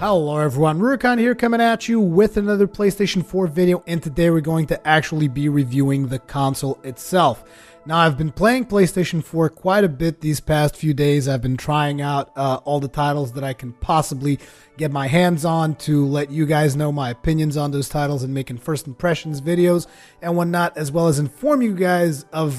Hello everyone, Rurikhan here coming at you with another PlayStation 4 video, and today we're going to actually be reviewing the console itself. Now, I've been playing PlayStation 4 quite a bit these past few days. I've been trying out all the titles that I can possibly get my hands on to let you guys know my opinions on those titles and making first impressions videos and whatnot, as well as inform you guys of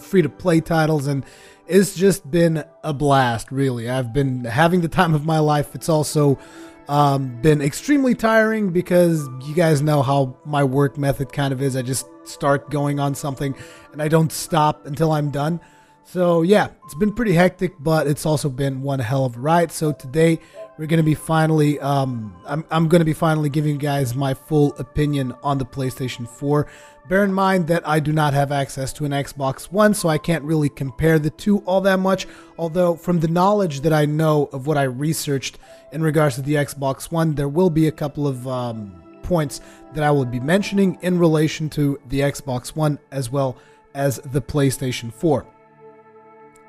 free-to-play titles, and it's just been a blast, really. I've been having the time of my life. It's also been extremely tiring because you guys know how my work method kind of is. I just start going on something and I don't stop until I'm done. So yeah, it's been pretty hectic, but it's also been one hell of a ride. So today we're going to be finally, I'm going to be finally giving you guys my full opinion on the PlayStation 4. Bear in mind that I do not have access to an Xbox One, so I can't really compare the two all that much. Although from the knowledge that I know of what I researched in regards to the Xbox One, there will be a couple of points that I will be mentioning in relation to the Xbox One as well as the PlayStation 4.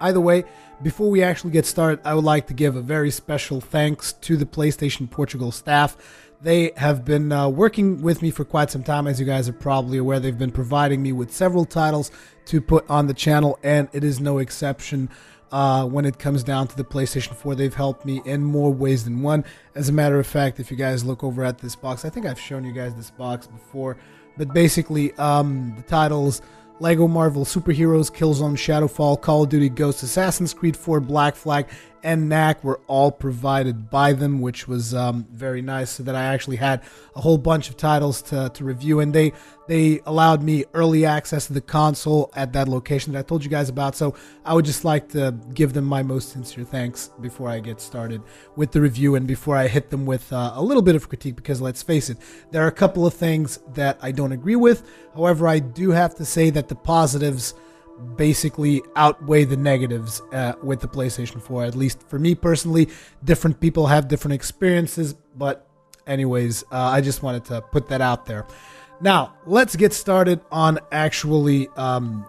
Either way, before we actually get started, I would like to give a very special thanks to the PlayStation Portugal staff. They have been working with me for quite some time. As you guys are probably aware, they've been providing me with several titles to put on the channel, and it is no exception when it comes down to the PlayStation 4. They've helped me in more ways than one. As a matter of fact, if you guys look over at this box, I think I've shown you guys this box before, but basically the titles Lego Marvel Superheroes, Killzone Shadowfall, Call of Duty Ghosts, Assassin's Creed 4, Black Flag, and Knack were all provided by them, which was very nice, so that I actually had a whole bunch of titles to review, and they allowed me early access to the console at that location that I told you guys about. So I would just like to give them my most sincere thanks before I get started with the review and before I hit them with a little bit of critique, because let's face it, there are a couple of things that I don't agree with. However, I do have to say that the positives basically outweigh the negatives with the PlayStation 4, at least for me personally. Different people have different experiences, but anyways, I just wanted to put that out there. Now, let's get started on actually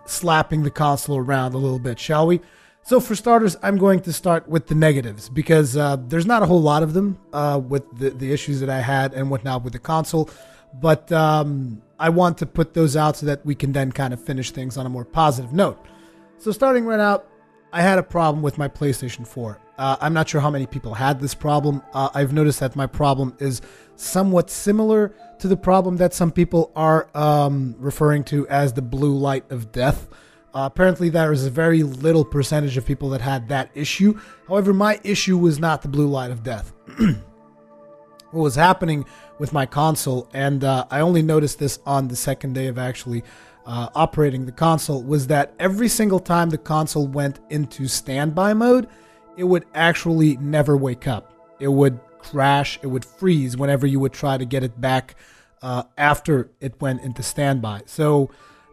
slapping the console around a little bit, shall we? So for starters, I'm going to start with the negatives, because there's not a whole lot of them with the issues that I had and whatnot with the console, but I want to put those out so that we can then kind of finish things on a more positive note. So starting right out, I had a problem with my PlayStation 4. I'm not sure how many people had this problem. I've noticed that my problem is somewhat similar to the problem that some people are referring to as the blue light of death. Apparently there is a very little percentage of people that had that issue. However, my issue was not the blue light of death. What was happening with my console, and I only noticed this on the second day of actually operating the console, was that every single time the console went into standby mode, it would actually never wake up. It would crash, it would freeze whenever you would try to get it back after it went into standby. So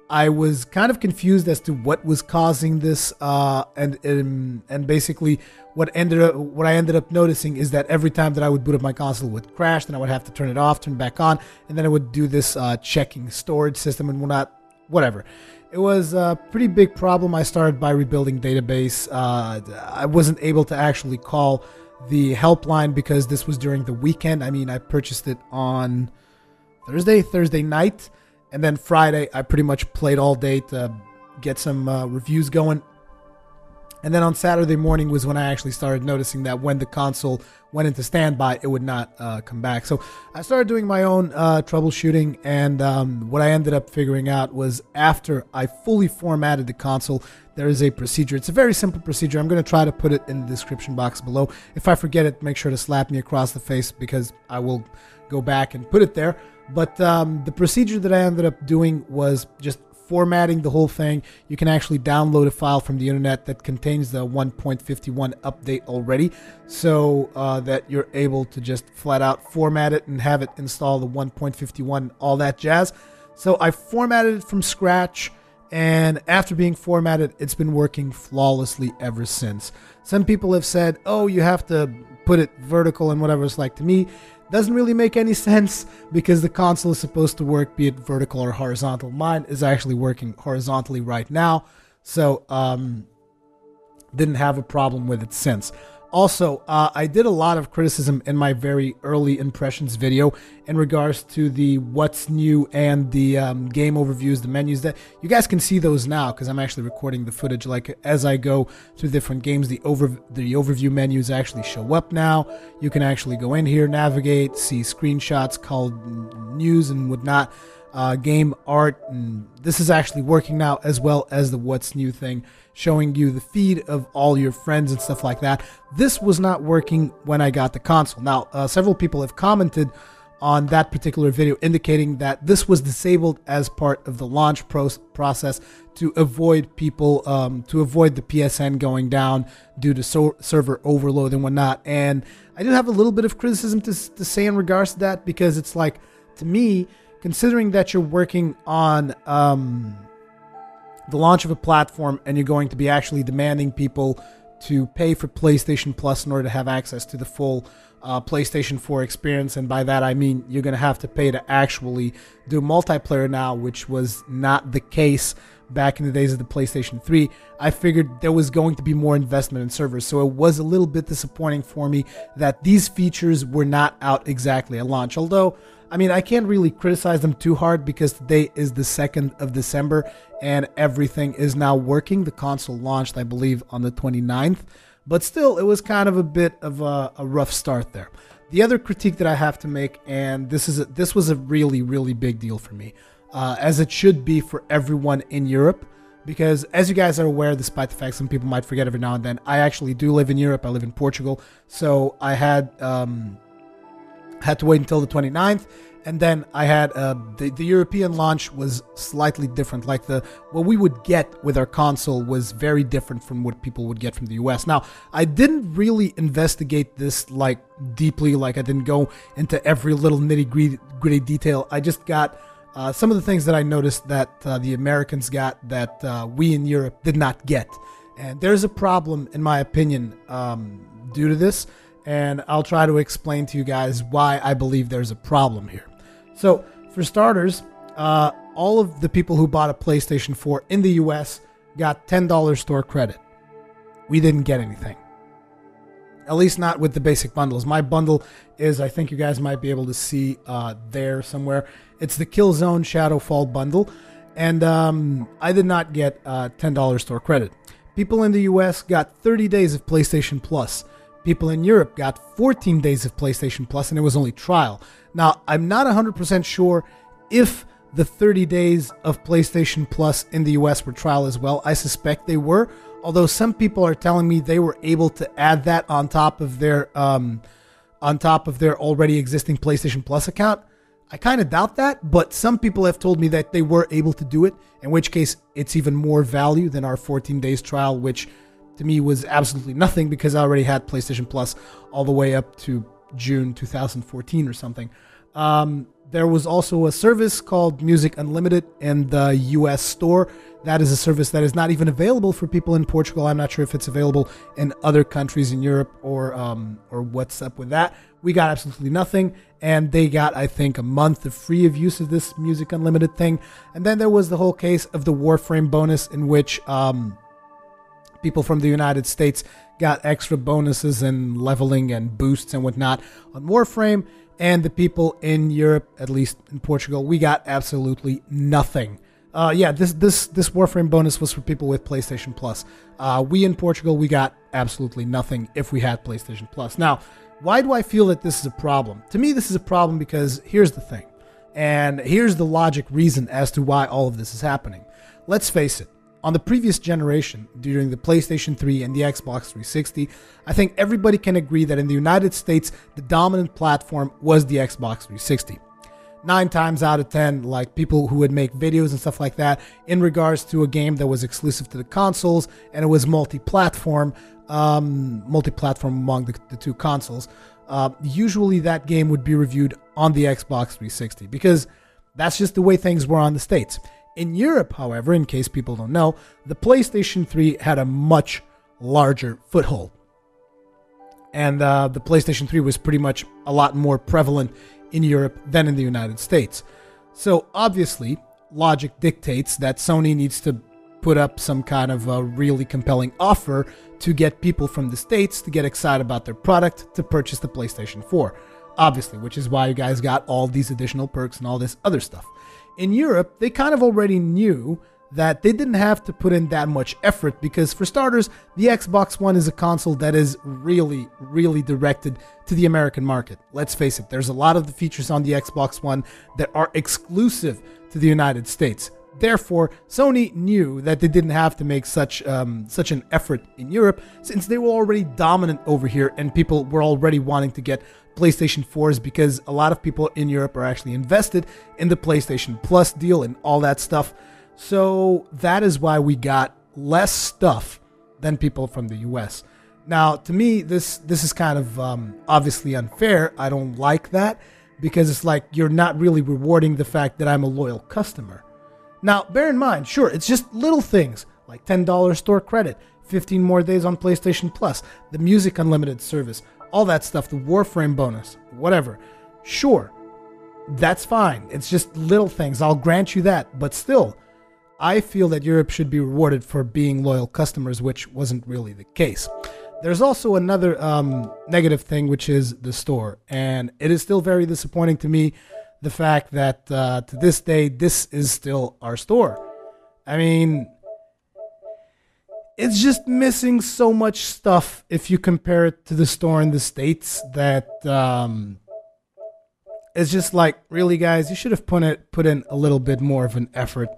I was kind of confused as to what was causing this, and basically what I ended up noticing is that every time that I would boot up my console, it would crash, then I would have to turn it off, turn it back on, and then it would do this checking storage system and whatever. It was a pretty big problem. I started by rebuilding database. I wasn't able to actually call the helpline because this was during the weekend. I mean, I purchased it on Thursday night. And then Friday, I pretty much played all day to get some reviews going. And then on Saturday morning was when I actually started noticing that when the console went into standby, it would not come back. So I started doing my own troubleshooting, and what I ended up figuring out was after I fully formatted the console, there is a procedure. It's a very simple procedure. I'm going to try to put it in the description box below. If I forget it, make sure to slap me across the face, because I will go back and put it there. But the procedure that I ended up doing was just formatting the whole thing. You can actually download a file from the internet that contains the 1.51 update already, so that you're able to just flat out format it and have it install the 1.51, all that jazz. So I formatted it from scratch, and after being formatted, it's been working flawlessly ever since. Some people have said, oh, you have to put it vertical and whatever. It's like, to me, doesn't really make any sense, because the console is supposed to work, be it vertical or horizontal. Mine is actually working horizontally right now, so didn't have a problem with it since. Also, I did a lot of criticism in my very early impressions video in regards to the what's new and the game overviews, the menus. That you guys can see those now because I'm actually recording the footage. Like as I go through different games, the overview menus actually show up now. You can actually go in here, navigate, see screenshots called news and whatnot, game art, and this is actually working now, as well as the what's new thing, showing you the feed of all your friends and stuff like that. This was not working when I got the console. Now, several people have commented on that particular video indicating that this was disabled as part of the launch process to avoid people, to avoid the PSN going down due to server overload and whatnot. And I do have a little bit of criticism to say in regards to that, because it's like, to me, considering that you're working on the launch of a platform and you're going to be actually demanding people to pay for PlayStation Plus in order to have access to the full PlayStation 4 experience, and by that I mean you're going to have to pay to actually do multiplayer now, which was not the case back in the days of the PlayStation 3. I figured there was going to be more investment in servers, so it was a little bit disappointing for me that these features were not out exactly at launch. Although, I mean, I can't really criticize them too hard because today is the 2nd of December and everything is now working. The console launched, I believe, on the 29th, but still, it was kind of a bit of a rough start there. The other critique that I have to make, and this was a really, really big deal for me, as it should be for everyone in Europe, because as you guys are aware, despite the fact some people might forget every now and then, I actually do live in Europe. I live in Portugal, so I had to wait until the 29th, and then I had the European launch was slightly different. Like what we would get with our console was very different from what people would get from the US. Now, I didn't really investigate this like deeply, like I didn't go into every little nitty-gritty detail. I just got some of the things that I noticed that the Americans got that we in Europe did not get. And there's a problem, in my opinion, due to this. And I'll try to explain to you guys why I believe there's a problem here. So, for starters, all of the people who bought a PlayStation 4 in the US got $10 store credit. We didn't get anything. At least not with the basic bundles. My bundle is, I think you guys might be able to see there somewhere. It's the Killzone Shadowfall bundle. And I did not get $10 store credit. People in the US got 30 days of PlayStation Plus. People in Europe got 14 days of PlayStation Plus, and it was only trial. Now, I'm not 100% sure if the 30 days of PlayStation Plus in the US were trial as well. I suspect they were, although some people are telling me they were able to add that on top of their already existing PlayStation Plus account. I kind of doubt that, but some people have told me that they were able to do it, in which case it's even more value than our 14 days trial, which to me was absolutely nothing because I already had PlayStation Plus all the way up to June 2014 or something. There was also a service called Music Unlimited in the US store. That is a service that is not even available for people in Portugal. I'm not sure if it's available in other countries in Europe or what's up with that. We got absolutely nothing, and they got, I think, a month of free of use of this Music Unlimited thing. And then there was the whole case of the Warframe bonus, in which people from the United States got extra bonuses and leveling and boosts and whatnot on Warframe, and the people in Europe, at least in Portugal, we got absolutely nothing. This Warframe bonus was for people with PlayStation Plus. We in Portugal, we got absolutely nothing if we had PlayStation Plus. Now, why do I feel that this is a problem? To me, this is a problem because here's the thing, and here's the logic reason as to why all of this is happening. Let's face it. On the previous generation, during the PlayStation 3 and the Xbox 360, I think everybody can agree that in the United States, the dominant platform was the Xbox 360. 9 times out of 10, like people who would make videos and stuff like that in regards to a game that was exclusive to the consoles and it was multi-platform among the two consoles, usually that game would be reviewed on the Xbox 360 because that's just the way things were on the States. In Europe, however, in case people don't know, the PlayStation 3 had a much larger foothold. And the PlayStation 3 was pretty much a lot more prevalent in Europe than in the United States. So obviously, logic dictates that Sony needs to put up some kind of a really compelling offer to get people from the States to get excited about their product to purchase the PlayStation 4. Obviously, which is why you guys got all these additional perks and all this other stuff. In Europe, they kind of already knew that they didn't have to put in that much effort because, for starters, the Xbox One is a console that is really, really directed to the American market. Let's face it, there's a lot of the features on the Xbox One that are exclusive to the United States. Therefore, Sony knew that they didn't have to make such an effort in Europe since they were already dominant over here and people were already wanting to get PlayStation 4s because a lot of people in Europe are actually invested in the PlayStation Plus deal and all that stuff. So that is why we got less stuff than people from the US. Now, to me, this is kind of obviously unfair. I don't like that because it's like you're not really rewarding the fact that I'm a loyal customer. Now, bear in mind, sure, it's just little things like $10 store credit, 15 more days on PlayStation Plus, the Music Unlimited service, all that stuff, the Warframe bonus, whatever. Sure, that's fine. It's just little things. I'll grant you that. But still, I feel that Europe should be rewarded for being loyal customers, which wasn't really the case. There's also another negative thing, which is the store. And it is still very disappointing to me, the fact that to this day, this is still our store. I mean, it's just missing so much stuff if you compare it to the store in the States that it's just like, really, guys, you should have put in a little bit more of an effort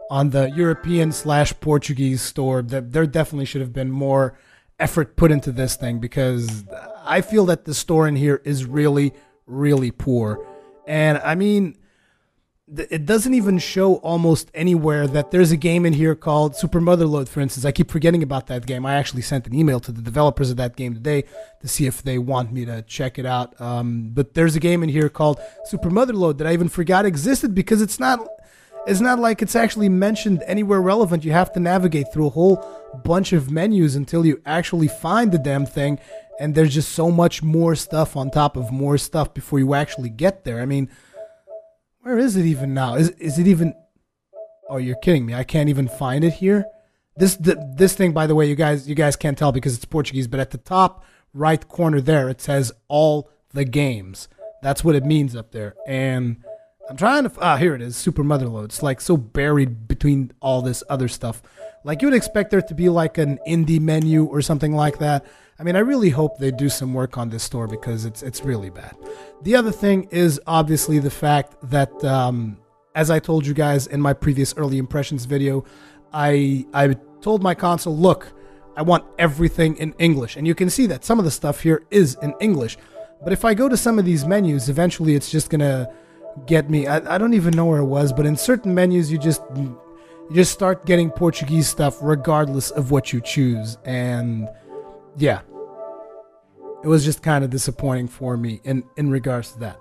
on the European/Portuguese store. There definitely should have been more effort put into this thing because I feel that the store in here is really, really poor. And I mean, it doesn't even show almost anywhere that there's a game in here called Super Motherload, for instance. I keep forgetting about that game. I actually sent an email to the developers of that game today to see if they want me to check it out. But there's a game in here called Super Motherload that I even forgot existed because it's not like it's actually mentioned anywhere relevant. You have to navigate through a whole bunch of menus until you actually find the damn thing. And there's just so much more stuff on top of more stuff before you actually get there. I mean, where is it even now? Is it even... Oh, you're kidding me. I can't even find it here. This thing, by the way, you guys can't tell because it's Portuguese, but at the top right corner there, it says all the games. That's what it means up there. And I'm trying to... here it is, Super Motherload. It's like so buried between all this other stuff. Like you would expect there to be like an indie menu or something like that. I mean, I really hope they do some work on this store because it's really bad. The other thing is obviously the fact that, as I told you guys in my previous early impressions video, I told my console, look, I want everything in English. And you can see that some of the stuff here is in English. But if I go to some of these menus, eventually it's just going to get me. I don't even know where it was, but in certain menus, you just start getting Portuguese stuff regardless of what you choose. And yeah, it was just kind of disappointing for me in regards to that.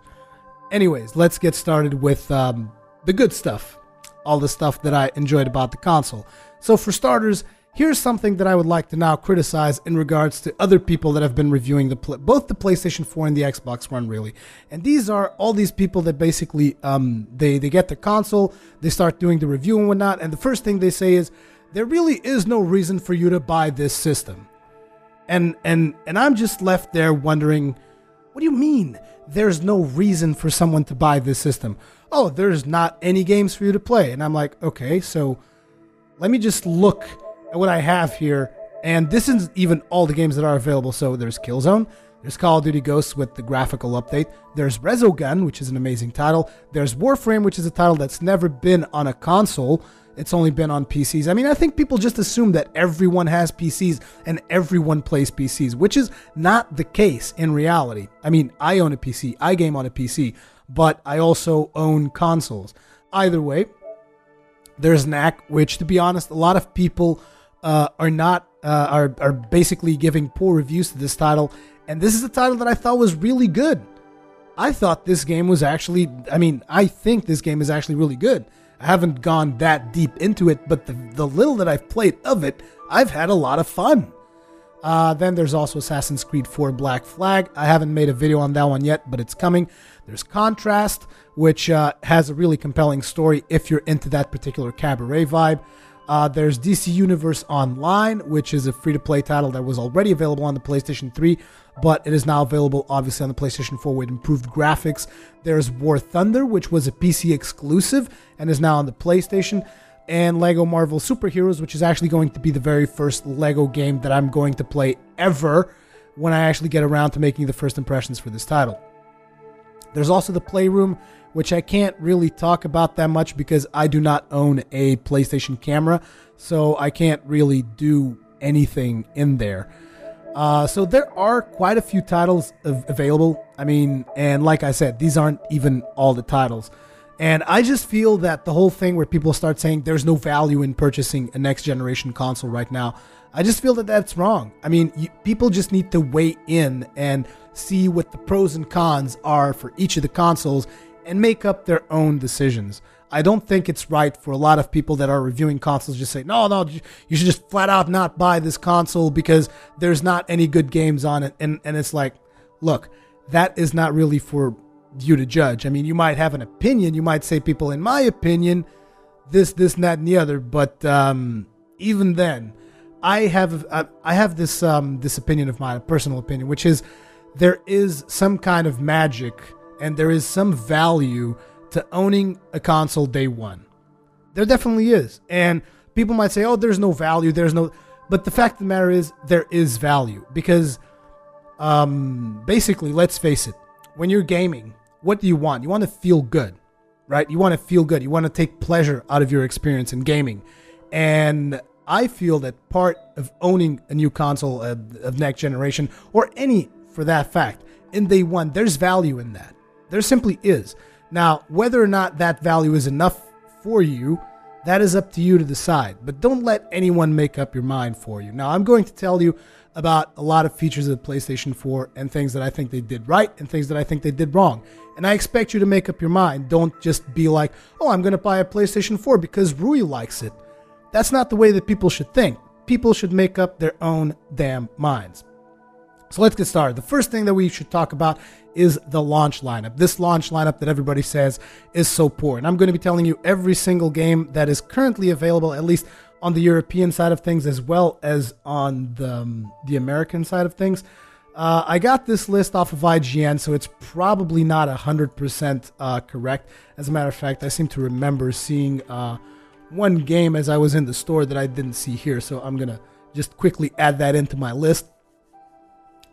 Anyways, let's get started with the good stuff. All the stuff that I enjoyed about the console. So for starters, here's something that I would like to now criticize in regards to other people that have been reviewing both the PlayStation 4 and the Xbox One, really. And these are all these people that basically, they get the console, they start doing the review and whatnot, and the first thing they say is, there really is no reason for you to buy this system. And I'm just left there wondering, what do you mean there's no reason for someone to buy this system? Oh, there's not any games for you to play. And I'm like, okay, so let me just look at what I have here. And this isn't even all the games that are available. So there's Killzone, there's Call of Duty Ghosts with the graphical update, there's Resogun, which is an amazing title, there's Warframe, which is a title that's never been on a console. It's only been on PCs. I mean, I think people just assume that everyone has PCs and everyone plays PCs, which is not the case in reality. I mean, I own a PC, I game on a PC, but I also own consoles. Either way, there's Knack, which, to be honest, a lot of people are basically giving poor reviews to this title, and this is a title that I thought was really good. I thought this game was actually, I think this game is actually really good. I haven't gone that deep into it, but the little that I've played of it, I've had a lot of fun. Then there's also Assassin's Creed 4 Black Flag. I haven't made a video on that one yet, but it's coming. There's Contrast, which has a really compelling story if you're into that particular cabaret vibe. There's DC Universe Online, which is a free-to-play title that was already available on the PlayStation 3, but it is now available, obviously, on the PlayStation 4 with improved graphics. There's War Thunder, which was a PC exclusive and is now on the PlayStation. And Lego Marvel Superheroes, which is actually going to be the very first Lego game that I'm going to play ever when I actually get around to making the first impressions for this title. There's also the Playroom, which I can't really talk about that much because I do not own a PlayStation camera, so I can't really do anything in there. So there are quite a few titles available. I mean, and like I said, these aren't even all the titles. And I just feel that the whole thing where people start saying there's no value in purchasing a next generation console right now, I just feel that that's wrong. I mean, people just need to weigh in and see what the pros and cons are for each of the consoles and make up their own decisions. I don't think it's right for a lot of people that are reviewing consoles just say, no, you should just flat out not buy this console because there's not any good games on it. And it's like, look, that is not really for you to judge. I mean, you might have an opinion. You might say, people, in my opinion, this, and that, and the other. But even then, I have this opinion of mine, a personal opinion, which is there is some kind of magic and there is some value to owning a console day one. There definitely is. And people might say, oh, there's no value, but the fact of the matter is there is value because basically, let's face it, when you're gaming, what do you want? You want to feel good, right? You want to feel good. You want to take pleasure out of your experience in gaming. And I feel that part of owning a new console of next generation, or any for that fact, in day one, there's value in that. There simply is. Now, whether or not that value is enough for you, that is up to you to decide. But don't let anyone make up your mind for you. Now, I'm going to tell you about a lot of features of the PlayStation 4 and things that I think they did right and things that I think they did wrong. And I expect you to make up your mind. Don't just be like, oh, I'm going to buy a PlayStation 4 because Rui likes it. That's not the way that people should think. People should make up their own damn minds. So let's get started. The first thing that we should talk about is the launch lineup. This launch lineup that everybody says is so poor. And I'm going to be telling you every single game that is currently available, at least on the European side of things, as well as on the American side of things. I got this list off of IGN, so it's probably not 100% correct. As a matter of fact, I seem to remember seeing one game as I was in the store that I didn't see here, so I'm going to just quickly add that into my list.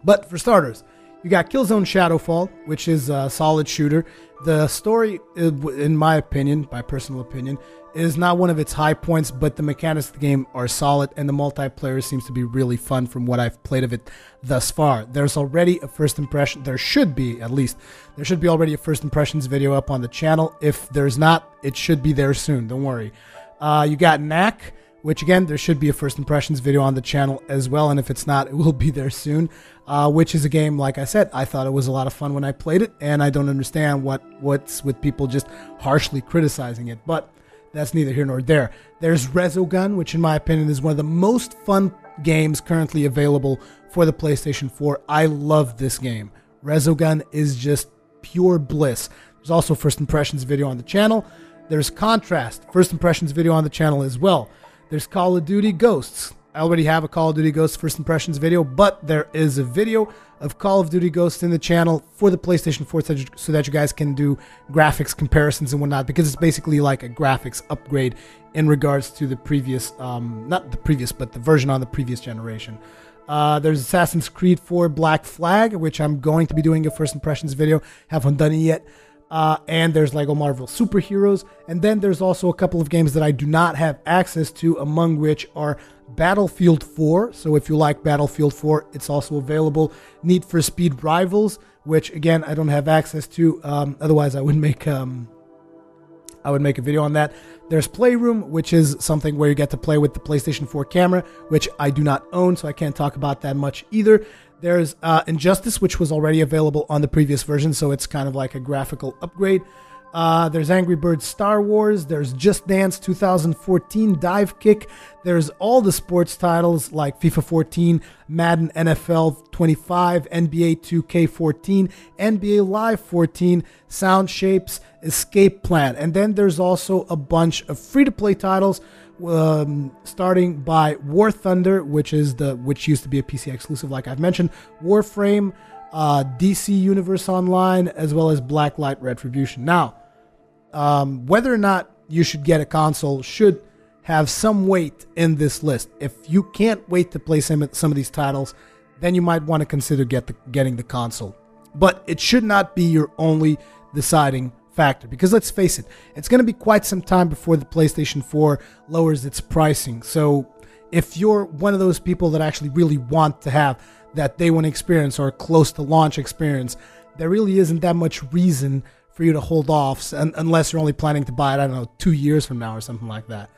But for starters, you got Killzone Shadowfall, which is a solid shooter. The story, in my opinion, my personal opinion, is not one of its high points, but the mechanics of the game are solid, and the multiplayer seems to be really fun from what I've played of it thus far. There's already a first impression. There should be already a first impressions video up on the channel. If there's not, it should be there soon. Don't worry. You got Knack, which again, there should be a first impressions video on the channel as well, and if it's not, it will be there soon, which is a game, like I said, I thought it was a lot of fun when I played it, and I don't understand what's with people just harshly criticizing it, but that's neither here nor there. There's Resogun, which in my opinion is one of the most fun games currently available for the PlayStation 4. I love this game. Resogun is just pure bliss. There's also first impressions video on the channel. There's Contrast, first impressions video on the channel as well. There's Call of Duty Ghosts. I already have a Call of Duty Ghosts first impressions video, but there is a video of Call of Duty Ghosts in the channel for the PlayStation 4 so that you guys can do graphics comparisons and whatnot, because it's basically like a graphics upgrade in regards to the previous, but the version on the previous generation. There's Assassin's Creed 4 Black Flag, which I'm going to be doing a first impressions video. Haven't done it yet. And there's Lego Marvel Superheroes. And then there's also a couple of games that I do not have access to, among which are Battlefield 4. So if you like Battlefield 4, it's also available. Need for Speed Rivals, which again, I don't have access to. Otherwise, I would make a video on that. There's Playroom, which is something where you get to play with the PlayStation 4 camera, which I do not own, so I can't talk about that much either. There's Injustice, which was already available on the previous version, so it's kind of like a graphical upgrade. There's Angry Birds Star Wars. There's Just Dance 2014 Dive Kick. There's all the sports titles like FIFA 14, Madden NFL 25, NBA 2K14, NBA Live 14, Sound Shapes, Escape Plan. And then there's also a bunch of free-to-play titles, starting by War Thunder, which used to be a PC exclusive, like I've mentioned, Warframe, DC Universe Online, as well as Blacklight Retribution. Now, whether or not you should get a console should have some weight in this list. If you can't wait to play some of these titles, then you might want to consider getting the console. But it should not be your only deciding factor, because let's face it, it's going to be quite some time before the PlayStation 4 lowers its pricing. So if you're one of those people that actually really want to have that day one experience or close to launch experience, there really isn't that much reason for you to hold off unless you're only planning to buy it, I don't know, 2 years from now or something like that.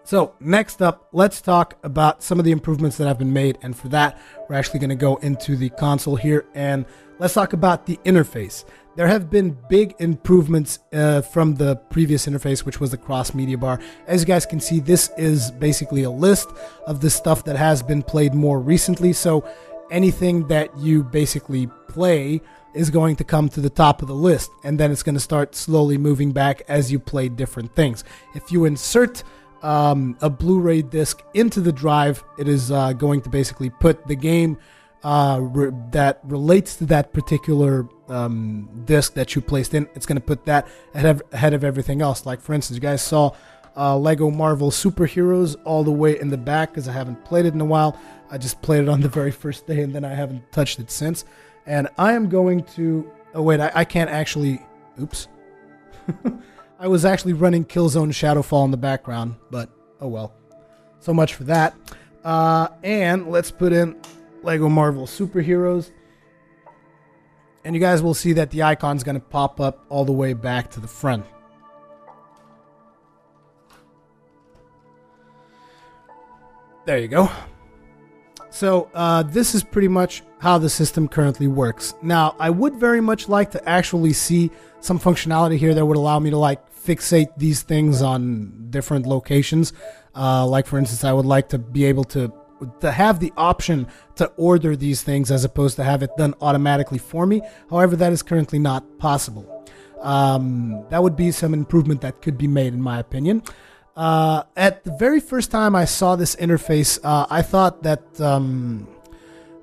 So next up, let's talk about some of the improvements that have been made. And for that, we're actually going to go into the console here, and let's talk about the interface. There have been big improvements from the previous interface, which was the cross-media bar. As you guys can see, this is basically a list of the stuff that has been played more recently. So anything that you basically play is going to come to the top of the list, and then it's going to start slowly moving back as you play different things. If you insert a Blu-ray disc into the drive, it is going to basically put the game that relates to that particular disc that you placed in. It's going to put that ahead of everything else. Like, for instance, you guys saw Lego Marvel Superheroes all the way in the back, because I haven't played it in a while. I just played it on the very first day, and then I haven't touched it since. And I am going to... Oh, wait, I can't actually... Oops. I was actually running Killzone Shadowfall in the background, but oh well. So much for that. And let's put in Lego Marvel Superheroes. And you guys will see that the icon's going to pop up all the way back to the front. There you go. So this is pretty much how the system currently works. Now, I would very much like to actually see some functionality here that would allow me to fixate these things on different locations. Like, for instance, I would like to be able to have the option to order these things as opposed to have it done automatically for me. However, that is currently not possible. That would be some improvement that could be made, in my opinion. At the very first time I saw this interface, I thought that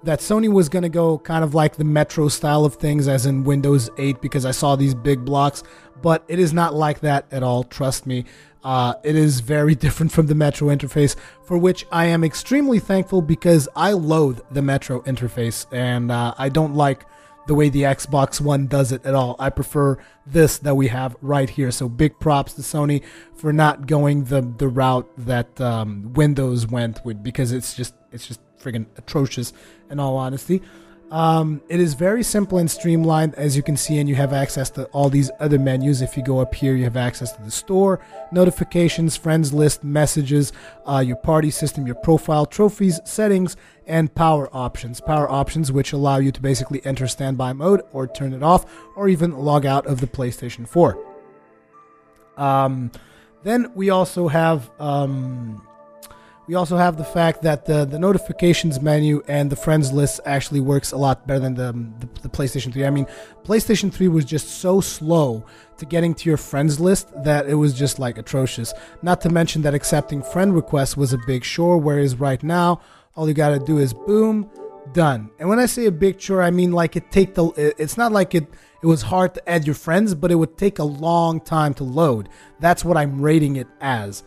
that Sony was going to go kind of like the Metro style of things, as in Windows 8, because I saw these big blocks, but it is not like that at all, trust me. It is very different from the Metro interface, for which I am extremely thankful, because I loathe the Metro interface, and I don't like the way the Xbox One does it at all. I prefer this that we have right here. So big props to Sony for not going the route that Windows went with, because it's just friggin' atrocious, in all honesty. It is very simple and streamlined, as you can see, and you have access to all these other menus. If you go up here, you have access to the store, notifications, friends list, messages, your party system, your profile, trophies, settings, and power options. Power options which allow you to basically enter standby mode or turn it off, or even log out of the PlayStation 4. Then we also have the fact that the notifications menu and the friends list actually works a lot better than the PlayStation 3. I mean, PlayStation 3 was just so slow to getting to your friends list that it was just atrocious. Not to mention that accepting friend requests was a big chore, whereas right now, all you gotta do is boom, done. And when I say a big chore, I mean it's not like it was hard to add your friends, but it would take a long time to load. That's what I'm rating it as.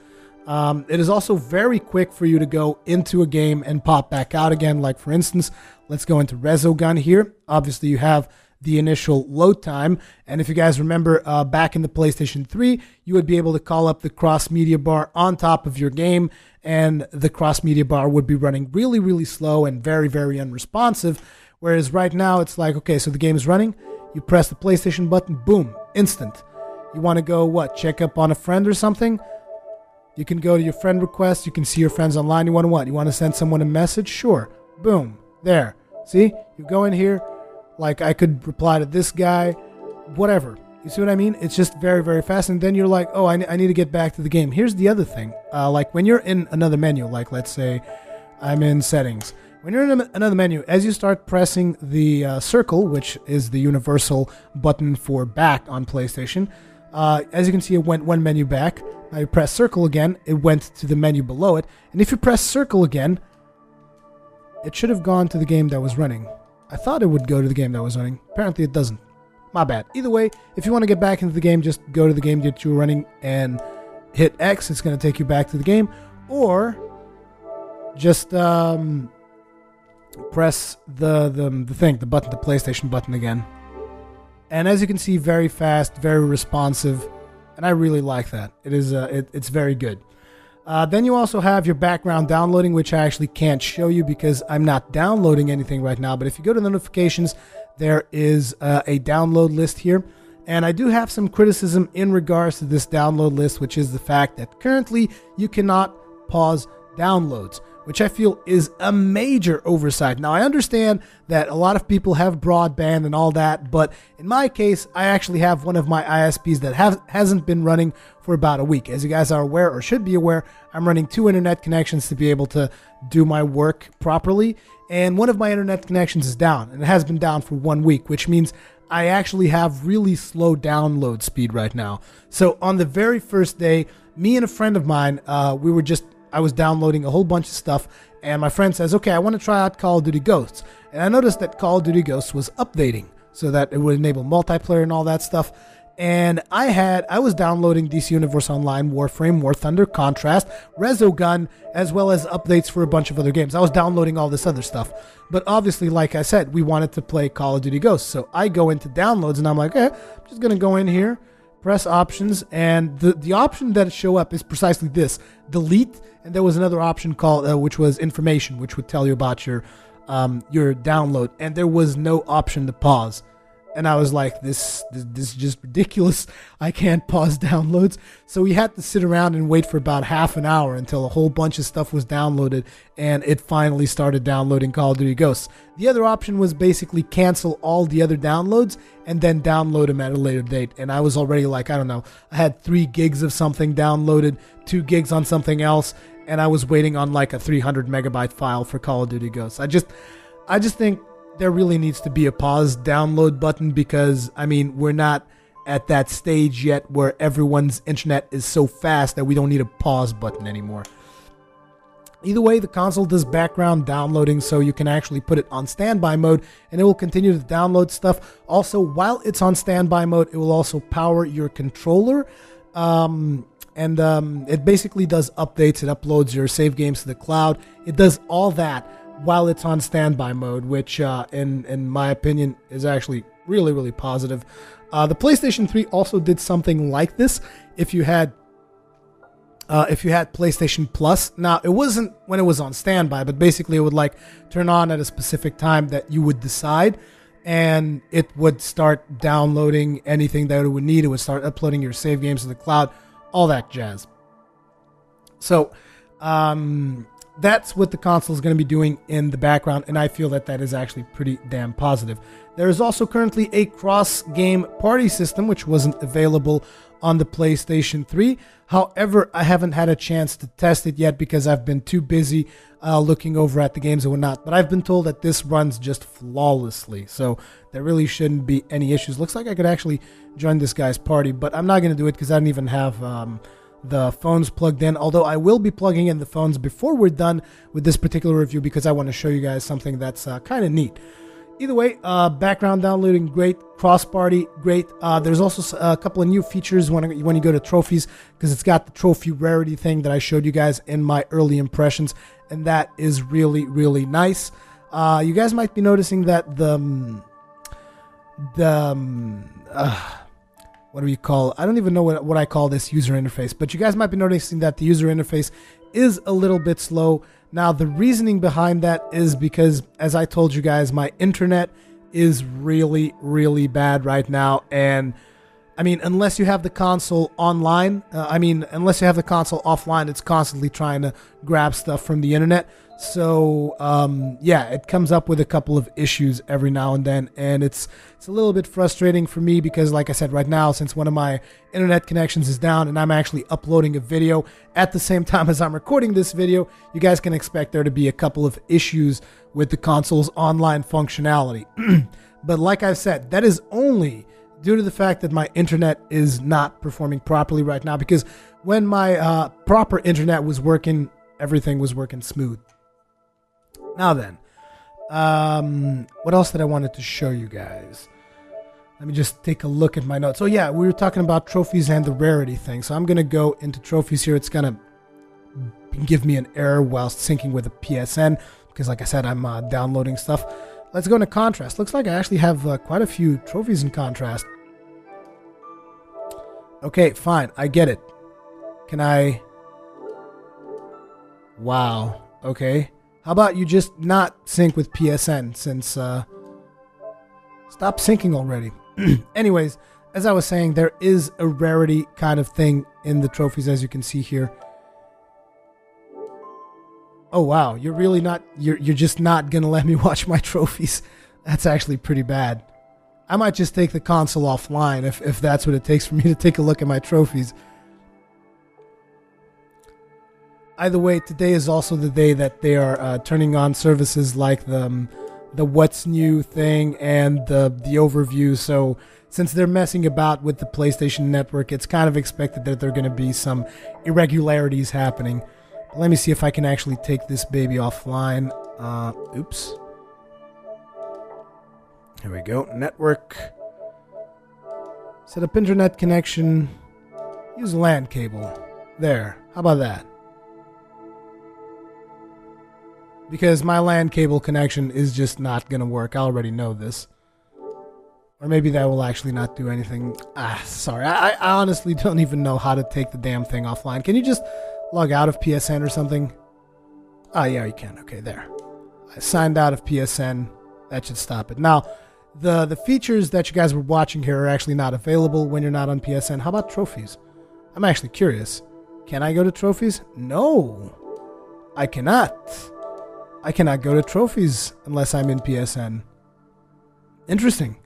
It is also very quick for you to go into a game and pop back out again. Like, for instance, let's go into Resogun here. Obviously, you have the initial load time. And if you guys remember, back in the PlayStation 3, you would be able to call up the cross-media bar on top of your game, and the cross-media bar would be running really, really slow and very, very unresponsive. Whereas right now, it's like, okay, so the game is running. You press the PlayStation button, boom, instant. You want to go, check up on a friend or something? You can go to your friend request. You can see your friends online. You want to what? You want to send someone a message? Sure. Boom. There. See? You go in here. Like, I could reply to this guy. Whatever. You see what I mean? It's just very, very fast. And then you're like, oh, I need to get back to the game. Here's the other thing. Like, when you're in another menu, like, let's say I'm in settings. When you're in another menu, as you start pressing the circle, which is the universal button for back on PlayStation, As you can see, it went one menu back. Now you press circle again, it went to the menu below it. And if you press circle again, it should have gone to the game that was running. I thought it would go to the game that was running. Apparently it doesn't. My bad. Either way, if you want to get back into the game, just go to the game that you were running and hit X. It's going to take you back to the game. Or just press the button, the PlayStation button again. And as you can see, very fast, very responsive, and I really like that. It's very good. Then you also have your background downloading, which I actually can't show you because I'm not downloading anything right now. But if you go to the notifications, there is a download list here. And I do have some criticism in regards to this download list, which is the fact that currently you cannot pause downloads, which I feel is a major oversight. Now, I understand that a lot of people have broadband and all that, but in my case, I actually have one of my ISPs that hasn't been running for about a week. As you guys are aware, or should be aware, I'm running 2 internet connections to be able to do my work properly, and one of my internet connections is down, and it has been down for 1 week, which means I actually have really slow download speed right now. So on the very first day, me and a friend of mine, I was downloading a whole bunch of stuff, and my friend says, okay, I want to try out Call of Duty Ghosts. And I noticed that Call of Duty Ghosts was updating so that it would enable multiplayer and all that stuff. And I was downloading DC Universe Online, Warframe, War Thunder, Contrast, Resogun, as well as updates for a bunch of other games. I was downloading all this other stuff. But obviously, like I said, we wanted to play Call of Duty Ghosts. So I go into downloads, and I'm like, I'm just going to go in here, press options, and the option that show up is precisely this: delete. And there was another option called which was information, which would tell you about your download, and there was no option to pause. And I was like, this is just ridiculous. I can't pause downloads. So we had to sit around and wait for about half an hour until a whole bunch of stuff was downloaded, and it finally started downloading Call of Duty Ghosts. The other option was basically cancel all the other downloads and then download them at a later date. And I was already like, I don't know, I had 3 gigs of something downloaded, 2 gigs on something else, and I was waiting on like a 300 megabyte file for Call of Duty Ghosts. I just think there really needs to be a pause download button because, I mean, we're not at that stage yet where everyone's internet is so fast that we don't need a pause button anymore. Either way, the console does background downloading, so you can actually put it on standby mode and it will continue to download stuff. Also, while it's on standby mode, it will also power your controller. It basically does updates. It uploads your save games to the cloud. It does all that while it's on standby mode, which in my opinion is actually really, really positive. The PlayStation 3 also did something like this. If you had PlayStation Plus, now it wasn't when it was on standby, but basically it would like turn on at a specific time that you would decide, and it would start downloading anything that it would need. It would start uploading your save games to the cloud, all that jazz. So that's what the console is going to be doing in the background, and I feel that is actually pretty damn positive. There is also currently a cross-game party system, which wasn't available on the PlayStation 3. However, I haven't had a chance to test it yet because I've been too busy looking over at the games and whatnot. But I've been told that this runs just flawlessly, so there really shouldn't be any issues. Looks like I could actually join this guy's party, but I'm not going to do it because I don't even have the phones plugged in, although I will be plugging in the phones before we're done with this particular review because I want to show you guys something that's kind of neat. Either way, background downloading, great. Cross-party, great. There's also a couple of new features when you go to trophies, because it's got the trophy rarity thing that I showed you guys in my early impressions, and that is really, really nice. You guys might be noticing that what do we call? I don't even know what I call this user interface, but you guys might be noticing that the user interface is a little bit slow. Now, the reasoning behind that is because, as I told you guys, my internet is really, really bad right now. And, I mean, unless you have the console online, unless you have the console offline, it's constantly trying to grab stuff from the internet. So, yeah, it comes up with a couple of issues every now and then. And it's a little bit frustrating for me because, like I said, right now, since one of my internet connections is down and I'm actually uploading a video at the same time as I'm recording this video, you guys can expect there to be a couple of issues with the console's online functionality. But like I've said, that is only due to the fact that my internet is not performing properly right now, because when my proper internet was working, everything was working smooth. Now then, what else did I wanted to show you guys? Let me just take a look at my notes. So yeah, we were talking about trophies and the rarity thing. So I'm going to go into trophies here. It's going to give me an error whilst syncing with a PSN because, like I said, I'm downloading stuff. Let's go into contrast. Looks like I actually have quite a few trophies in contrast. Okay, fine. I get it. Can I... Wow. Okay. How about you just not sync with PSN since... Stop syncing already. Anyways, as I was saying, there is a rarity kind of thing in the trophies, as you can see here. Oh, wow. You're really not... You're just not going to let me watch my trophies. That's actually pretty bad. I might just take the console offline if that's what it takes for me to take a look at my trophies. Either way, today is also the day that they are turning on services like the What's New thing and the overview. So since they're messing about with the PlayStation Network, it's kind of expected that there are going to be some irregularities happening. But let me see if I can actually take this baby offline. Oops. Here we go. Network. Set up internet connection. Use LAN cable. There. How about that? Because my LAN cable connection is just not going to work. I already know this. Or maybe that will actually not do anything. Sorry. I honestly don't even know how to take the damn thing offline. Can you just log out of PSN or something? Oh, yeah, you can. Okay, there. I signed out of PSN. That should stop it. Now, the features that you guys were watching here are actually not available when you're not on PSN. How about trophies? I'm actually curious. Can I go to trophies? No. I cannot. I cannot go to trophies unless I'm in PSN. Interesting.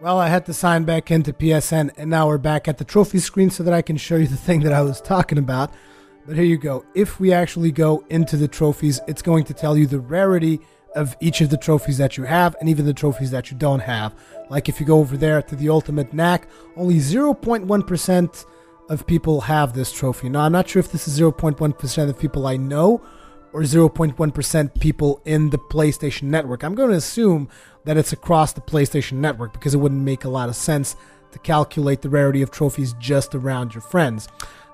Well, I had to sign back into PSN, and now we're back at the trophy screen so that I can show you the thing that I was talking about. But here you go. If we actually go into the trophies, it's going to tell you the rarity of each of the trophies that you have, and even the trophies that you don't have. Like if you go over there to the Ultimate Knack, only 0.1% of people have this trophy. Now, I'm not sure if this is 0.1% of people I know, or 0.1% people in the PlayStation Network. I'm going to assume that it's across the PlayStation Network because it wouldn't make a lot of sense to calculate the rarity of trophies just around your friends.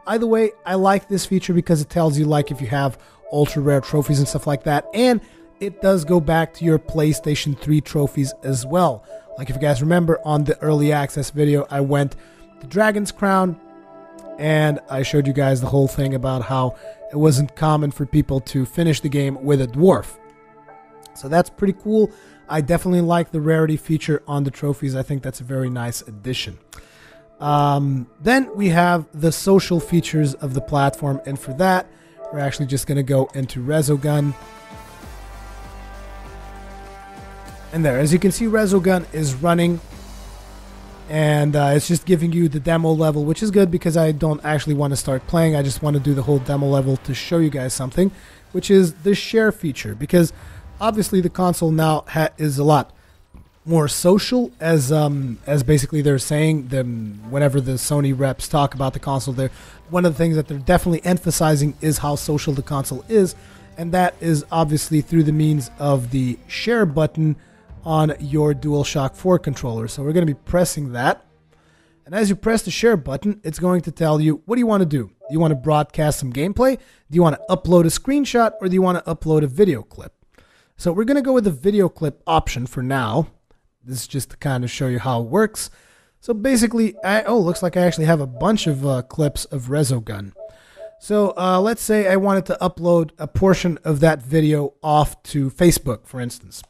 Either way, I like this feature because it tells you like if you have ultra rare trophies and stuff like that, and it does go back to your PlayStation 3 trophies as well. Like if you guys remember on the early access video, I went to Dragon's Crown and I showed you guys the whole thing about how it wasn't common for people to finish the game with a dwarf. So that's pretty cool. I definitely like the rarity feature on the trophies. I think that's a very nice addition. Then we have the social features of the platform, and for that, we're actually just going to go into Resogun. And there, as you can see, Resogun is running. And it's just giving you the demo level, which is good because I don't actually want to start playing. I just want to do the whole demo level to show you guys something, which is the share feature. Because obviously the console now is a lot more social, as basically they're saying. Whenever the Sony reps talk about the console, one of the things that they're definitely emphasizing is how social the console is, and that is obviously through the means of the share button on your DualShock 4 controller. So we're going to be pressing that. And as you press the share button, it's going to tell you, what do you want to do? Do you want to broadcast some gameplay? Do you want to upload a screenshot? Or do you want to upload a video clip? So we're going to go with the video clip option for now. This is just to kind of show you how it works. So basically, looks like I actually have a bunch of clips of Resogun. So let's say I wanted to upload a portion of that video off to Facebook, for instance.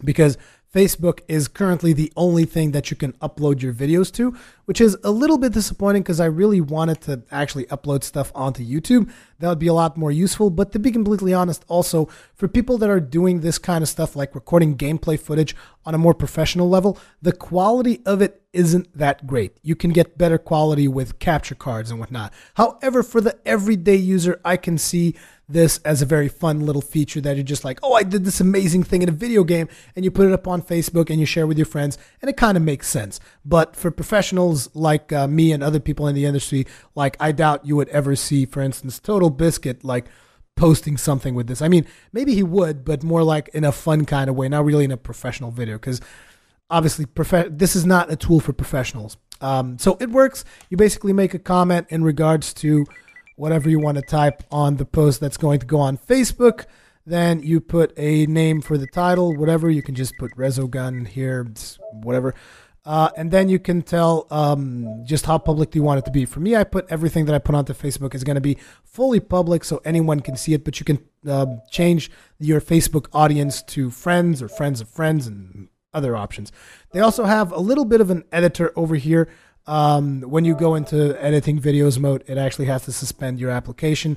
Because Facebook is currently the only thing that you can upload your videos to, which is a little bit disappointing because I really wanted to actually upload stuff onto YouTube. That would be a lot more useful. But to be completely honest, also, for people that are doing this kind of stuff, like recording gameplay footage on a more professional level, the quality of it isn't that great. You can get better quality with capture cards and whatnot. However, for the everyday user, I can see this as a very fun little feature that you're just like, oh, I did this amazing thing in a video game, and you put it up on Facebook and you share with your friends, and it kind of makes sense. But for professionals like me and other people in the industry, like, I doubt you would ever see, for instance, Total Biscuit like posting something with this. I mean, maybe he would, but more like in a fun kind of way, not really in a professional video, because obviously this is not a tool for professionals. So it works. You basically make a comment in regards to whatever you want to type on the post that's going to go on Facebook. Then you put a name for the title, whatever. You can just put Rezogun here, whatever. And then you can tell just how public do you want it to be. For me, I put everything that I put onto Facebook is going to be fully public so anyone can see it, but you can change your Facebook audience to friends or friends of friends and other options. They also have a little bit of an editor over here. When you go into editing videos mode, it actually has to suspend your application.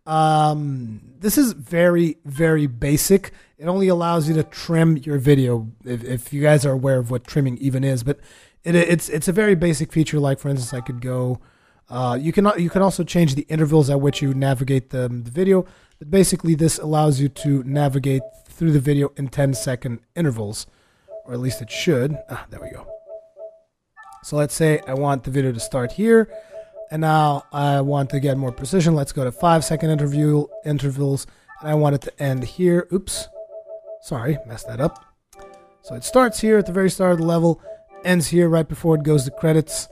This is very, very basic. It only allows you to trim your video, if you guys are aware of what trimming even is. But it's a very basic feature. Like, for instance, I could go. You can also change the intervals at which you navigate the video. But basically, this allows you to navigate through the video in 10-second intervals, or at least it should. There we go. So let's say I want the video to start here, and now I want to get more precision. Let's go to 5-second intervals, and I want it to end here. Oops, sorry, messed that up. So it starts here at the very start of the level, ends here right before it goes to credits,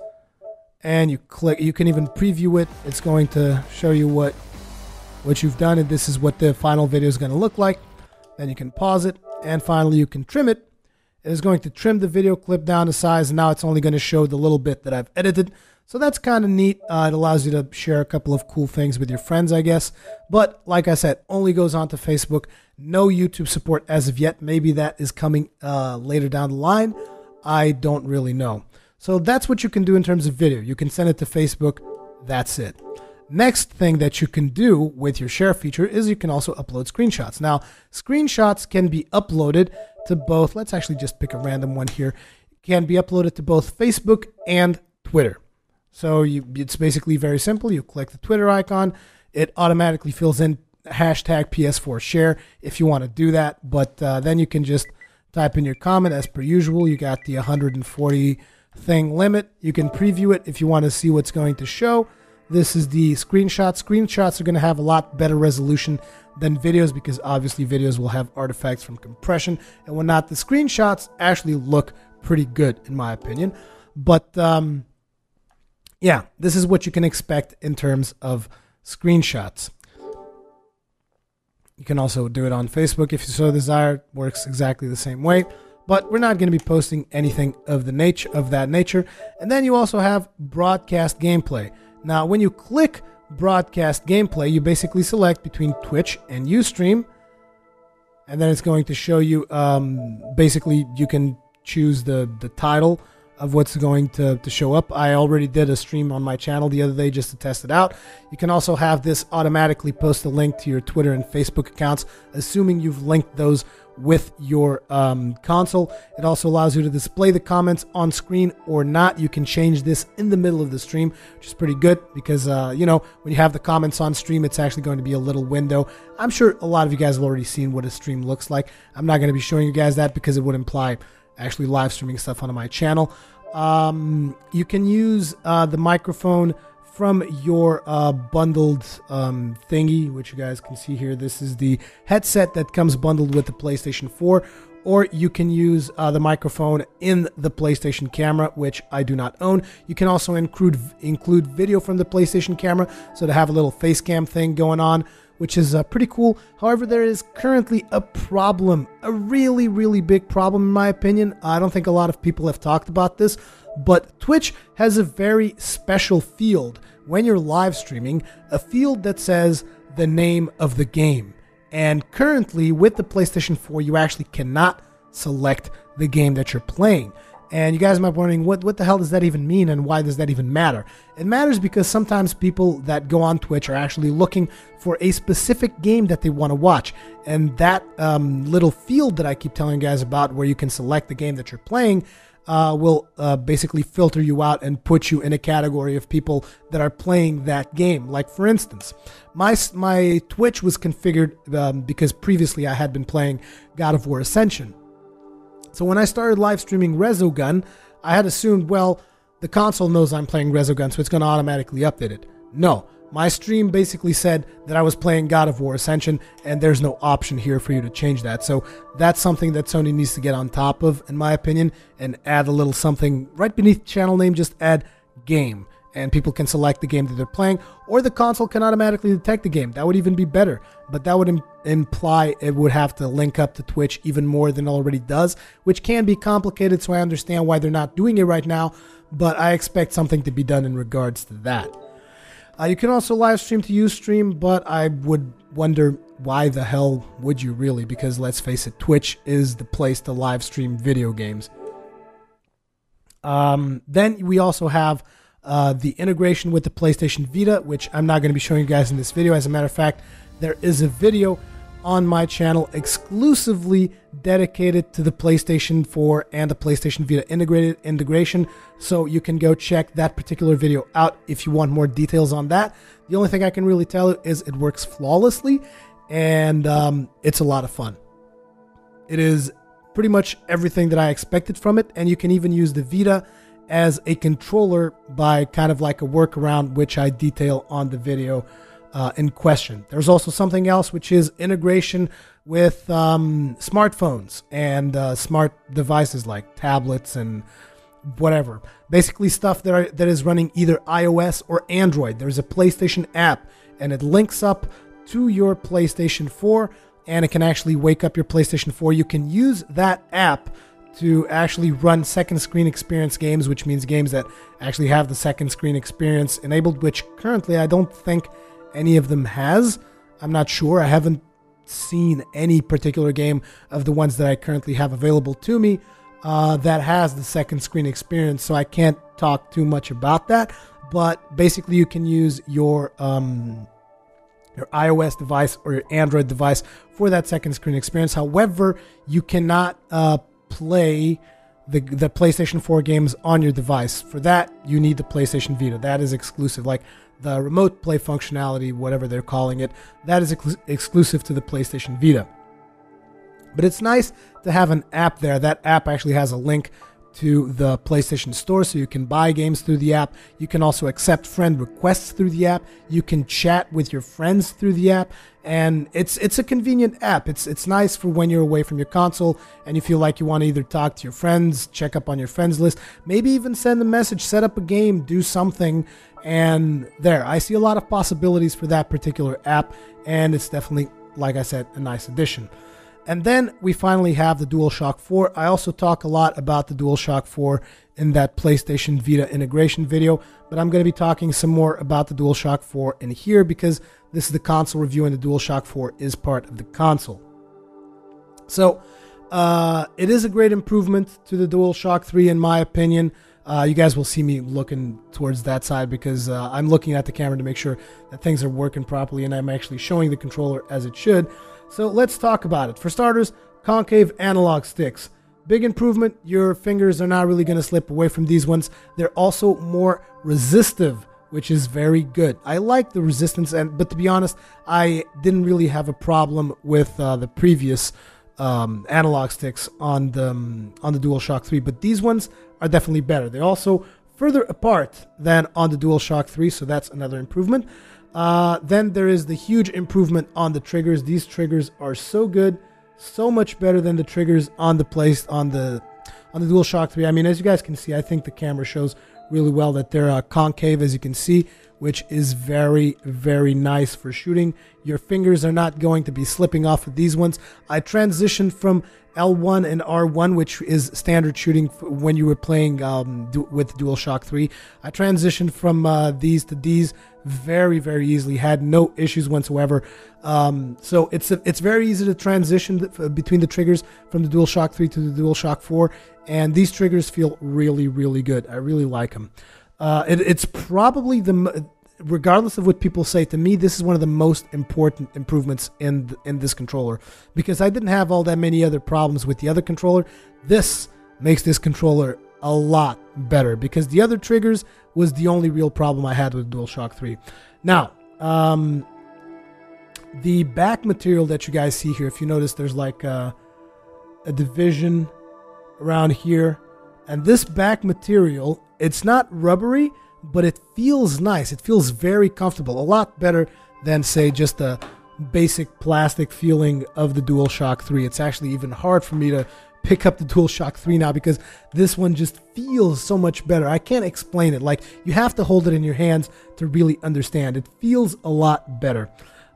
and you click. You can even preview it. It's going to show you what you've done, and this is what the final video is going to look like. Then you can pause it, and finally you can trim it. It is going to trim the video clip down to size, and now it's only going to show the little bit that I've edited. So that's kind of neat. It allows you to share a couple of cool things with your friends, I guess. But like I said, only goes onto Facebook. No YouTube support as of yet. Maybe that is coming later down the line. I don't really know. So that's what you can do in terms of video. You can send it to Facebook. That's it. Next thing that you can do with your share feature is you can also upload screenshots. Now, screenshots can be uploaded to both. Let's actually just pick a random one here. It can be uploaded to both Facebook and Twitter. So it's basically very simple. You click the Twitter icon. It automatically fills in hashtag PS4 share if you want to do that. But then you can just type in your comment as per usual. You got the 140 thing limit. You can preview it if you want to see what's going to show. This is the screenshot. Screenshots are going to have a lot better resolution than videos because obviously videos will have artifacts from compression and whatnot. The screenshots actually look pretty good in my opinion. But yeah, this is what you can expect in terms of screenshots. You can also do it on Facebook if you so desire. It works exactly the same way. But we're not going to be posting anything of that nature. And then you also have broadcast gameplay. Now, when you click broadcast gameplay, you basically select between Twitch and Ustream. And then it's going to show you, basically, you can choose the title of what's going to show up. I already did a stream on my channel the other day just to test it out. You can also have this automatically post a link to your Twitter and Facebook accounts, assuming you've linked those with your console. It also allows you to display the comments on screen or not. You can change this in the middle of the stream, which is pretty good because, you know, when you have the comments on stream, it's actually going to be a little window. I'm sure a lot of you guys have already seen what a stream looks like. I'm not going to be showing you guys that because it would imply actually live streaming stuff onto my channel. You can use the microphone from your bundled thingy, which you guys can see here. This is the headset that comes bundled with the PlayStation 4, or you can use the microphone in the PlayStation camera, which I do not own. You can also include video from the PlayStation camera, so to have a little face cam thing going on, which is pretty cool. However, there is currently a problem, a really, really big problem in my opinion. I don't think a lot of people have talked about this, but Twitch has a very special field when you're live streaming, a field that says the name of the game. And currently with the PlayStation 4, you actually cannot select the game that you're playing. And you guys might be wondering, what the hell does that even mean and why does that even matter? It matters because sometimes people that go on Twitch are actually looking for a specific game that they want to watch. And that little field that I keep telling you guys about where you can select the game that you're playing, will basically filter you out and put you in a category of people that are playing that game. Like, for instance, my Twitch was configured because previously I had been playing God of War Ascension. So when I started live streaming Resogun, I had assumed, well, the console knows I'm playing Resogun, so it's going to automatically update it. No. My stream basically said that I was playing God of War Ascension, and there's no option here for you to change that. So that's something that Sony needs to get on top of, in my opinion, and add a little something right beneath channel name. Just add game, and people can select the game that they're playing, or the console can automatically detect the game. That would even be better, but that would imply it would have to link up to Twitch even more than it already does, which can be complicated, so I understand why they're not doing it right now, but I expect something to be done in regards to that. You can also live stream to Ustream, but I would wonder why the hell would you really? Because let's face it, Twitch is the place to live stream video games. Then we also have the integration with the PlayStation Vita, which I'm not going to be showing you guys in this video. As a matter of fact, there is a video on my channel exclusively dedicated to the PlayStation 4 and the PlayStation Vita integration, so you can go check that particular video out if you want more details on that. The only thing I can really tell you is it works flawlessly, and it's a lot of fun. It is pretty much everything that I expected from it, and you can even use the Vita as a controller by kind of like a workaround, which I detail on the video in question. There's also something else, which is integration with smartphones and smart devices like tablets and whatever. Basically stuff that is running either iOS or Android. There's a PlayStation app, and it links up to your PlayStation 4, and it can actually wake up your PlayStation 4. You can use that app to actually run second screen experience games, which means games that actually have the second screen experience enabled, which currently I don't think any of them has. I'm not sure. I haven't seen any particular game of the ones that I currently have available to me that has the second screen experience, so I can't talk too much about that. But basically you can use your iOS device or your Android device for that second screen experience. However, you cannot play the PlayStation 4 games on your device. For that, you need the PlayStation Vita. That is exclusive. Like the remote play functionality, whatever they're calling it, that is exclusive to the PlayStation Vita. But it's nice to have an app there. That app actually has a link to the PlayStation Store, so you can buy games through the app. You can also accept friend requests through the app. You can chat with your friends through the app, and it's a convenient app. It's nice for when you're away from your console and you feel like you want to either talk to your friends, check up on your friends list, maybe even send a message, set up a game, do something. And there, I see a lot of possibilities for that particular app, and it's definitely, like I said, a nice addition. And then we finally have the DualShock 4. I also talk a lot about the DualShock 4 in that PlayStation Vita integration video, but I'm going to be talking some more about the DualShock 4 in here because this is the console review and the DualShock 4 is part of the console. So it is a great improvement to the DualShock 3 in my opinion. You guys will see me looking towards that side because I'm looking at the camera to make sure that things are working properly and I'm actually showing the controller as it should. So let's talk about it. For starters, concave analog sticks. Big improvement. Your fingers are not really going to slip away from these ones. They're also more resistive, which is very good. I like the resistance, but to be honest, I didn't really have a problem with the previous analog sticks on the DualShock 3, but these ones are definitely better. They're also further apart than on the DualShock 3, so that's another improvement. Then there is the huge improvement on the triggers. These triggers are so good, so much better than the triggers on the DualShock 3. I mean, as you guys can see, I think the camera shows really well that they're concave, as you can see, which is very, very nice for shooting. Your fingers are not going to be slipping off of these ones. I transitioned from L1 and R1, which is standard shooting when you were playing with DualShock 3. I transitioned from these to these very, very easily, had no issues whatsoever. So it's very easy to transition between the triggers from the DualShock 3 to the DualShock 4, and these triggers feel really, really good. I really like them. It's probably regardless of what people say, to me, this is one of the most important improvements in this controller, because I didn't have all that many other problems with the other controller. This makes this controller a lot better, because the other triggers was the only real problem I had with DualShock 3. Now, the back material that you guys see here, if you notice, there's like a division around here, and this back material, it's not rubbery, but it feels nice. It feels very comfortable, a lot better than, say, just a basic plastic feeling of the DualShock 3. It's actually even hard for me to pick up the DualShock 3 now, because this one just feels so much better. I can't explain it. Like, you have to hold it in your hands to really understand. It feels a lot better.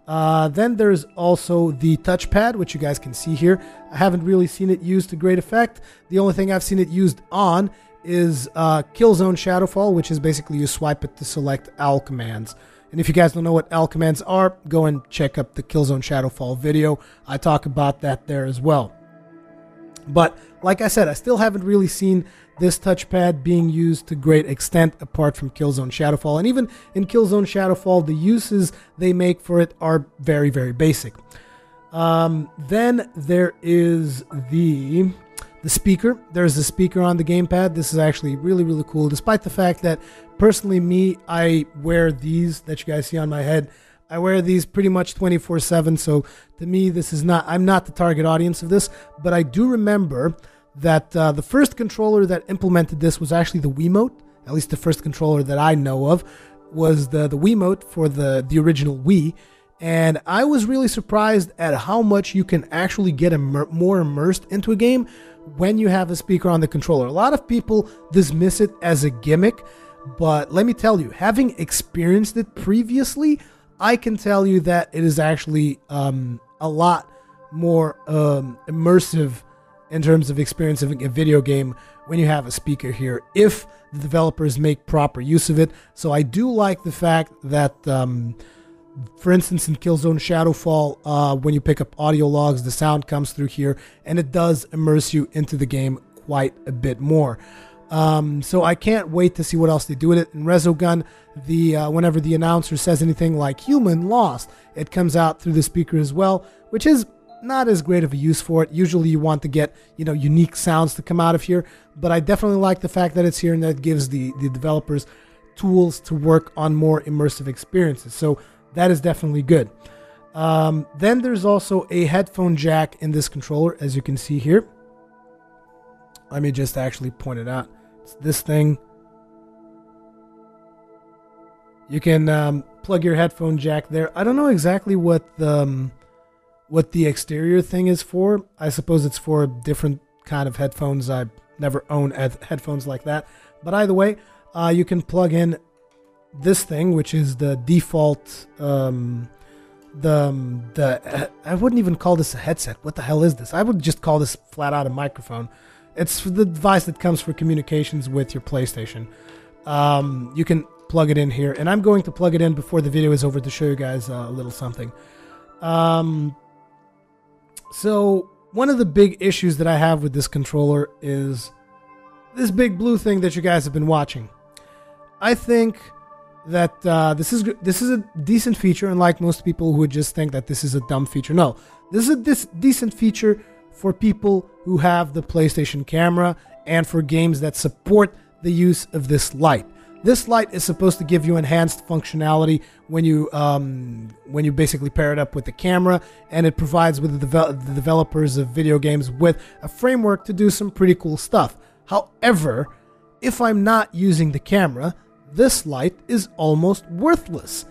Then there's also the touchpad, which you guys can see here. I haven't really seen it used to great effect. The only thing I've seen it used on is Killzone Shadowfall, which is basically you swipe it to select L commands. And if you guys don't know what L commands are, go and check up the Killzone Shadowfall video. I talk about that there as well. But like I said, I still haven't really seen this touchpad being used to great extent apart from Killzone Shadowfall. And even in Killzone Shadowfall, the uses they make for it are very, very basic. Then there is the speaker. There's the speaker on the gamepad. This is actually really, really cool, despite the fact that personally me, I wear these that you guys see on my head. I wear these pretty much 24/7, so to me, this is not, I'm not the target audience of this, but I do remember that the first controller that implemented this was actually the Wiimote. At least the first controller that I know of was the Wiimote for the original Wii, and I was really surprised at how much you can actually get more immersed into a game when you have a speaker on the controller. A lot of people dismiss it as a gimmick, but let me tell you, having experienced it previously, I can tell you that it is actually a lot more immersive in terms of experiencing a video game when you have a speaker here, if the developers make proper use of it. So I do like the fact that, for instance, in Killzone Shadowfall, when you pick up audio logs, the sound comes through here, and it does immerse you into the game quite a bit more. So I can't wait to see what else they do with it. In Resogun, whenever the announcer says anything like human lost, it comes out through the speaker as well, which is not as great of a use for it. Usually you want to get, unique sounds to come out of here, but I definitely like the fact that it's here and that it gives the developers tools to work on more immersive experiences. So that is definitely good. Then there's also a headphone jack in this controller, as you can see here. Let me just actually point it out. It's this thing. You can plug your headphone jack there. I don't know exactly what the exterior thing is for. I suppose it's for a different kind of headphones. I've never owned headphones like that. But either way, you can plug in this thing, which is the default. I wouldn't even call this a headset. What the hell is this? I would just call this flat out a microphone. It's the device that comes for communications with your PlayStation. You can plug it in here, and I'm going to plug it in before the video is over to show you guys a little something. So one of the big issues that I have with this controller is this big blue thing that you guys have been watching. I think that this is a decent feature, unlike most people who would just think that this is a dumb feature. No, this is a decent feature for people who have the PlayStation camera and for games that support the use of this light. This light is supposed to give you enhanced functionality when you basically pair it up with the camera, and it provides with the developers of video games with a framework to do some pretty cool stuff. However, if I'm not using the camera, this light is almost worthless,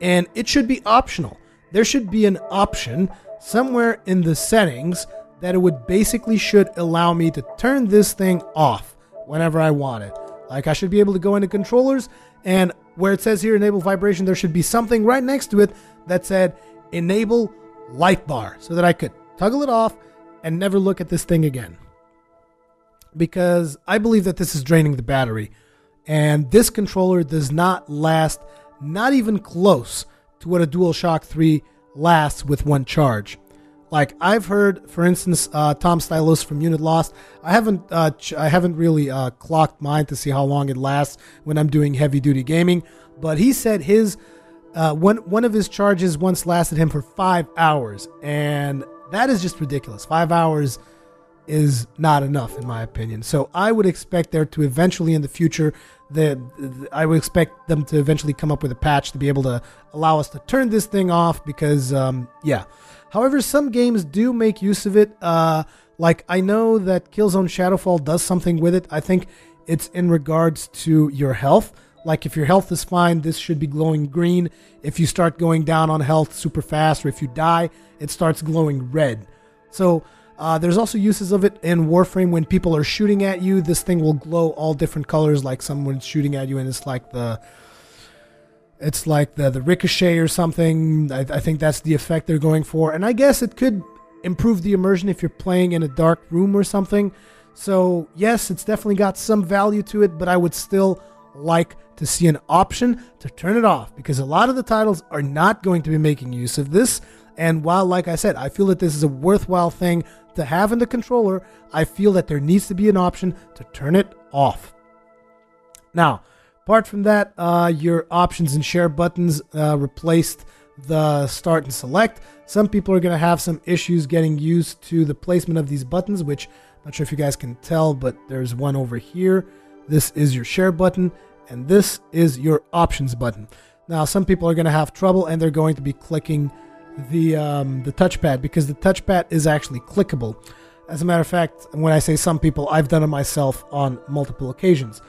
and it should be optional. There should be an option somewhere in the settings that it would basically should allow me to turn this thing off whenever I want it. Like, I should be able to go into controllers, and where it says here enable vibration, there should be something right next to it that said enable light bar, so that I could toggle it off and never look at this thing again. Because I believe that this is draining the battery, and this controller does not last, not even close to what a DualShock 3 lasts with one charge. Like, I've heard, for instance, Tom Stylos from Unit Lost. I haven't really clocked mine to see how long it lasts when I'm doing heavy duty gaming, but he said his one of his charges once lasted him for 5 hours, and that is just ridiculous. 5 hours is not enough, in my opinion. So I would expect there to eventually in the future, I would expect them to eventually come up with a patch to be able to allow us to turn this thing off because, yeah. However, some games do make use of it. Like I know that Killzone Shadowfall does something with it. I think it's in regards to your health. Like if your health is fine, this should be glowing green. If you start going down on health super fast, or if you die, it starts glowing red. So there's also uses of it in Warframe. When people are shooting at you, this thing will glow all different colors, like someone's shooting at you, and it's like the ricochet or something. I think that's the effect they're going for. And I guess it could improve the immersion if you're playing in a dark room or something. So yes, it's definitely got some value to it, but I would still like to see an option to turn it off, because a lot of the titles are not going to be making use of this. And while, like I said, I feel that this is a worthwhile thing to have in the controller, I feel that there needs to be an option to turn it off. Now, apart from that, your options and share buttons replaced the start and select. Some people are going to have some issues getting used to the placement of these buttons, which I'm not sure if you guys can tell, but there's one over here. This is your share button, and this is your options button. Now, some people are going to have trouble, and they're going to be clicking the touchpad, because the touchpad is actually clickable. As a matter of fact, when I say some people, I've done it myself on multiple occasions.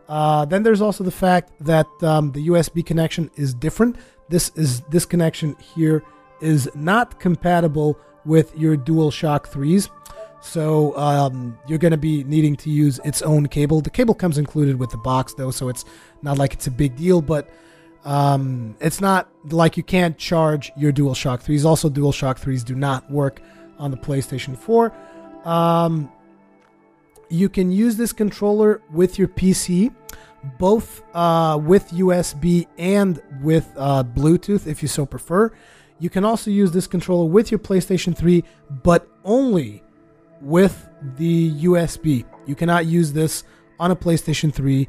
Then there's also the fact that the USB connection is different. This connection here is not compatible with your DualShock 3s. So you're going to be needing to use its own cable. The cable comes included with the box, though, so it's not like it's a big deal, but it's not like you can't charge your DualShock 3s. Also, DualShock 3s do not work on the PlayStation 4. You can use this controller with your PC, both with USB and with Bluetooth, if you so prefer. You can also use this controller with your PlayStation 3, but only with the USB. You cannot use this on a PlayStation 3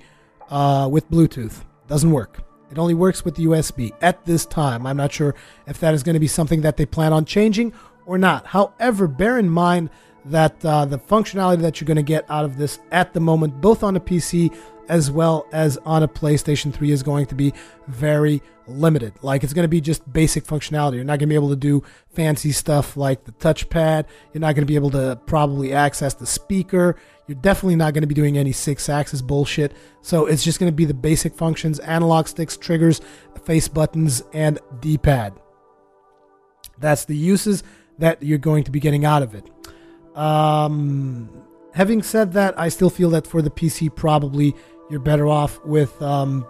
with Bluetooth. Doesn't work. It only works with the USB at this time. I'm not sure if that is going to be something that they plan on changing or not. However, bear in mind that the functionality that you're going to get out of this at the moment, both on a PC as well as on a PlayStation 3, is going to be very limited. Like, it's going to be just basic functionality. You're not going to be able to do fancy stuff like the touchpad. You're not going to be able to probably access the speaker. You're definitely not going to be doing any 6-axis bullshit. So it's just going to be the basic functions: analog sticks, triggers, face buttons, and D-pad. That's the uses that you're going to be getting out of it. Having said that, I still feel that for the PC, probably you're better off with the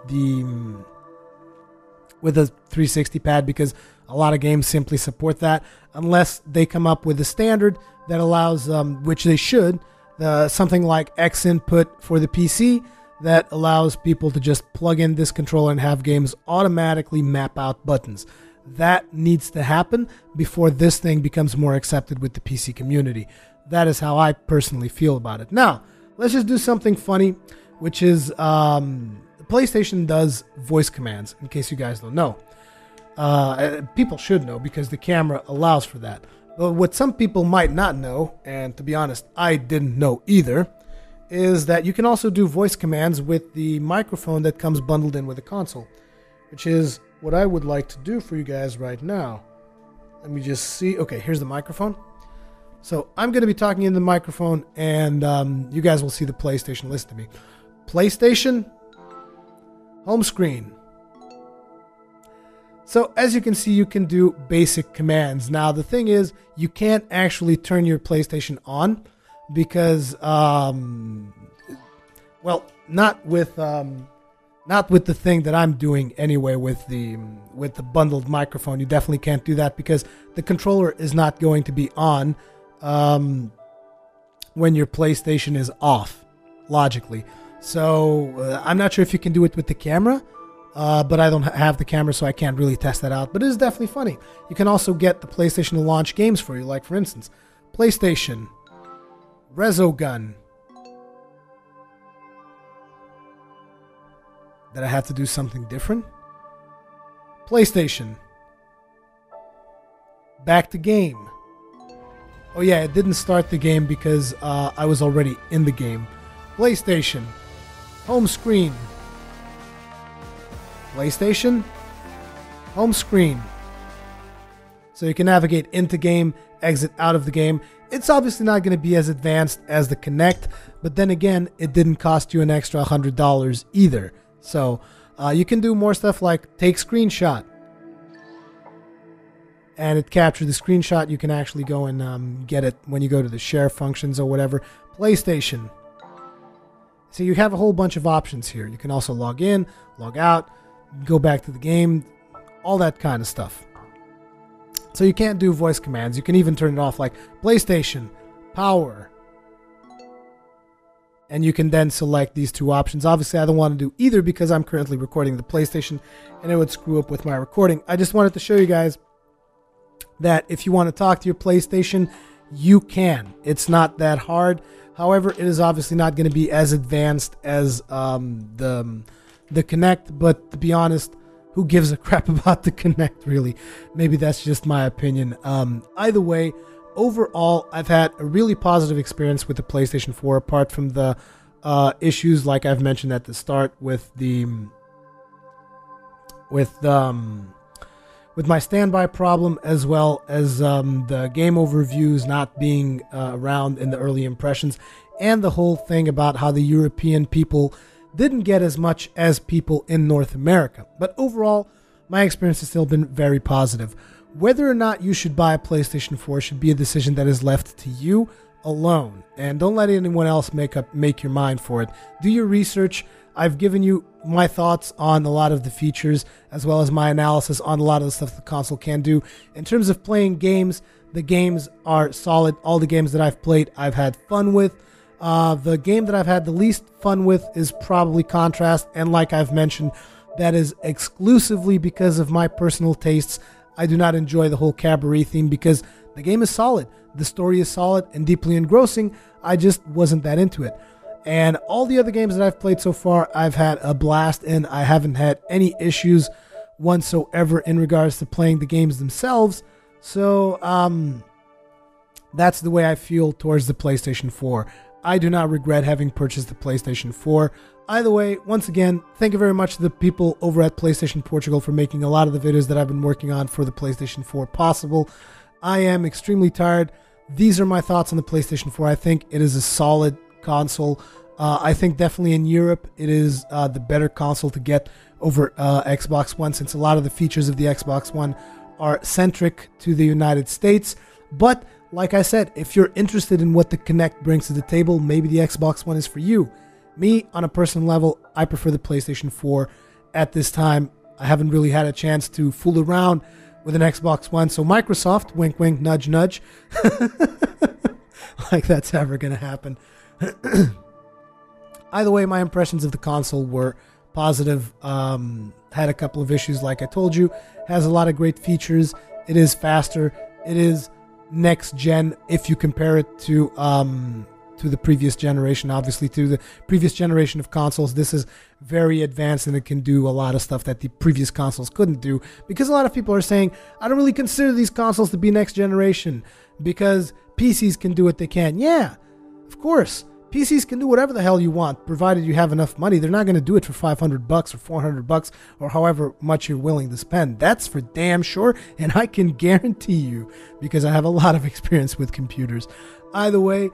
360 pad, because a lot of games simply support that, unless they come up with a standard that allows, which they should, something like X input for the PC that allows people to just plug in this controller and have games automatically map out buttons. That needs to happen before this thing becomes more accepted with the PC community. That is how I personally feel about it. Now, let's just do something funny, which is PlayStation does voice commands, in case you guys don't know. People should know, because the camera allows for that. But what some people might not know, and to be honest, I didn't know either, is that you can also do voice commands with the microphone that comes bundled in with the console, which is what I would like to do for you guys right now. Let me just see. Okay, here's the microphone. So I'm going to be talking in the microphone, and you guys will see the PlayStation. Listen to me. PlayStation, home screen. So as you can see, you can do basic commands. Now the thing is, you can't actually turn your PlayStation on, because, well, not with the thing that I'm doing anyway, with the bundled microphone. You definitely can't do that, because the controller is not going to be on when your PlayStation is off, logically. So I'm not sure if you can do it with the camera, but I don't have the camera, so I can't really test that out. But it is definitely funny. You can also get the PlayStation to launch games for you, like, for instance, PlayStation Resogun. Did I have to do something different? PlayStation. Back to game. Oh yeah, it didn't start the game because I was already in the game. PlayStation. Home screen. PlayStation. Home screen. So you can navigate into game, exit out of the game. It's obviously not going to be as advanced as the Kinect, but then again, it didn't cost you an extra $100 either. So you can do more stuff like take screenshot. And it captured the screenshot. You can actually go and get it when you go to the share functions or whatever. PlayStation. So you have a whole bunch of options here. You can also log in, log out, go back to the game, all that kind of stuff. So you can't do voice commands. You can even turn it off like PlayStation, power. And you can then select these two options. Obviously, I don't want to do either because I'm currently recording the PlayStation and it would screw up with my recording. I just wanted to show you guys that if you want to talk to your PlayStation, you can. It's not that hard. However, it is obviously not going to be as advanced as the Kinect, but to be honest, who gives a crap about the Kinect, really? Maybe that's just my opinion. Either way, overall, I've had a really positive experience with the PlayStation 4, apart from the issues like I've mentioned at the start with my standby problem, as well as the game overviews not being around in the early impressions, and the whole thing about how the European people didn't get as much as people in North America. But overall, my experience has still been very positive. Whether or not you should buy a PlayStation 4 should be a decision that is left to you alone. And don't let anyone else make your mind for it. Do your research. I've given you my thoughts on a lot of the features, as well as my analysis on a lot of the stuff the console can do. In terms of playing games, the games are solid. All the games that I've played, I've had fun with. The game that I've had the least fun with is probably Contrast, and like I've mentioned, that is exclusively because of my personal tastes. I do not enjoy the whole cabaret theme because the game is solid, the story is solid and deeply engrossing. I just wasn't that into it. And all the other games that I've played so far, I've had a blast in. I haven't had any issues whatsoever in regards to playing the games themselves. So that's the way I feel towards the PlayStation 4. I do not regret having purchased the PlayStation 4. Either way, once again, thank you very much to the people over at PlayStation Portugal for making a lot of the videos that I've been working on for the PlayStation 4 possible. I am extremely tired. These are my thoughts on the PlayStation 4. I think it is a solid console. I think definitely in Europe it is the better console to get over Xbox One, since a lot of the features of the Xbox One are centric to the United States. But like I said, if you're interested in what the Kinect brings to the table, maybe the Xbox One is for you. Me, on a personal level, I prefer the PlayStation 4 at this time. I haven't really had a chance to fool around with an Xbox One, so Microsoft, wink wink, nudge nudge, like that's ever going to happen. Either way, my impressions of the console were positive. Had a couple of issues, like I told you. Has a lot of great features. It is faster. It is next gen if you compare it to the previous generation. Obviously, to the previous generation of consoles, this is very advanced and it can do a lot of stuff that the previous consoles couldn't do, because a lot of people are saying, I don't really consider these consoles to be next generation because PCs can do what they can. Yeah, of course, PCs can do whatever the hell you want, provided you have enough money. They're not going to do it for $500 or $400 or however much you're willing to spend. That's for damn sure, and I can guarantee you, because I have a lot of experience with computers. Either way,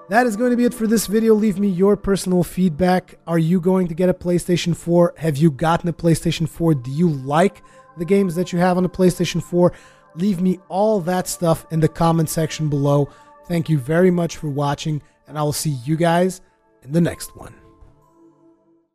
that is going to be it for this video. Leave me your personal feedback. Are you going to get a PlayStation 4? Have you gotten a PlayStation 4? Do you like the games that you have on the PlayStation 4? Leave me all that stuff in the comment section below. Thank you very much for watching, and I will see you guys in the next one.